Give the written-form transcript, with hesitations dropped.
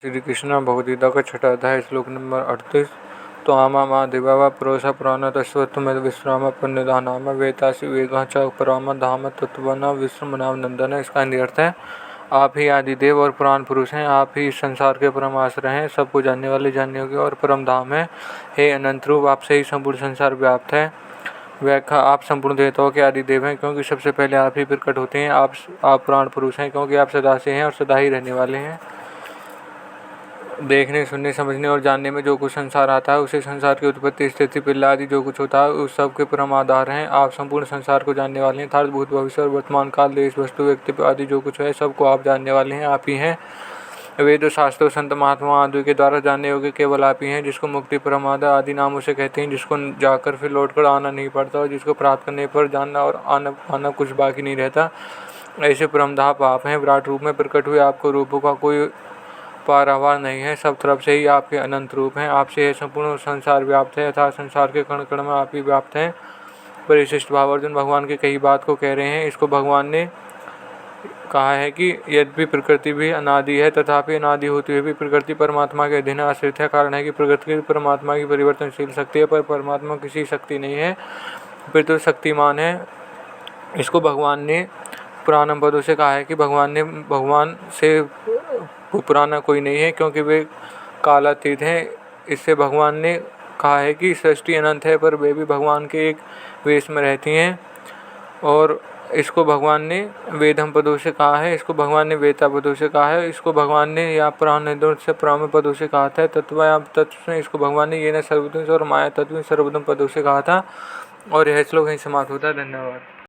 श्री कृष्ण भगवद्गीता का छठा अध्याय श्लोक नंबर 38। तो आमा मा देवा पुरोषा पुराण तस्वत्वमेव विश्राम पुण्यदानाम वेतासी वेगा च पराम धाम तत्वना विश्रमनाम नंदन। इसका अर्थ है, आप ही आदिदेव और पुराण पुरुष हैं, आप ही इस संसार के परम आश्रय हैं, सबको जानने वाले, जानने योग्य और परम धाम है। हे अनंत रूप, आपसे ही संपूर्ण संसार व्याप्त है। व्याख्या, आप संपूर्ण देवताओं के आदिदेव हैं, क्योंकि सबसे पहले आप ही प्रकट होते हैं। आप पुराण पुरुष हैं, क्योंकि आप सदा से हैं और सदा ही रहने वाले हैं। देखने, सुनने, समझने और जानने में जो कुछ संसार आता है, उसे संसार की उत्पत्ति, स्थिति, पिल्ला आदि जो कुछ होता है, उस सब के परम आधार हैं। आप संपूर्ण संसार को जानने वाले हैं, अर्थात भूत, भविष्य और वर्तमान काल, देश, वस्तु, व्यक्ति आदि जो कुछ है, सबको आप जानने वाले हैं, आप ही हैं। वेद, शास्त्रों, संत, महात्मा आदि के द्वारा जानने योग्य केवल आप ही हैं, जिसको मुक्ति, परमार्थ आदि नामों से कहते हैं, जिसको जाकर फिर लौटकर आना नहीं पड़ता और जिसको प्राप्त करने पर जानना और आना कुछ बाकी नहीं रहता, ऐसे परमधाम आप हैं। विराट रूप में प्रकट हुए आपको रूपों का कोई पारावार नहीं है, सब तरफ से ही आपके अनंत रूप हैं। आपसे संपूर्ण संसार व्याप्त है, अर्थात संसार के कण कण में आप ही व्याप्त हैं। परिशिष्ट भाव, अर्जुन भगवान के कई बात को कह रहे हैं। इसको भगवान ने कहा है कि यद्यपि प्रकृति भी अनादि है, तथापि अनादि होते हुए भी प्रकृति परमात्मा के अधीन आश्रित है। कारण है कि प्रकृति परमात्मा की परिवर्तनशील शक्ति है, पर परमात्मा किसी शक्ति नहीं है, फिर तो शक्तिमान है। इसको भगवान ने पुराण पदों से कहा है कि भगवान से पुराना कोई नहीं है, क्योंकि वे कालातीत हैं। इससे भगवान ने कहा है कि सृष्टि अनंत है, पर वे भी भगवान के एक वेश में रहती हैं। और इसको भगवान ने वेदम पदों से कहा है, इसको भगवान ने वेता पदों से कहा है, इसको भगवान ने या पुराण से पुराण पदों से कहा था। तत्व या तत्व से इसको भगवान ने ये न सर्वोत्तम और माया तत्व सर्वोत्तम पदों से कहा था। और यह श्लोक यहीं समाप्त होता है। धन्यवाद।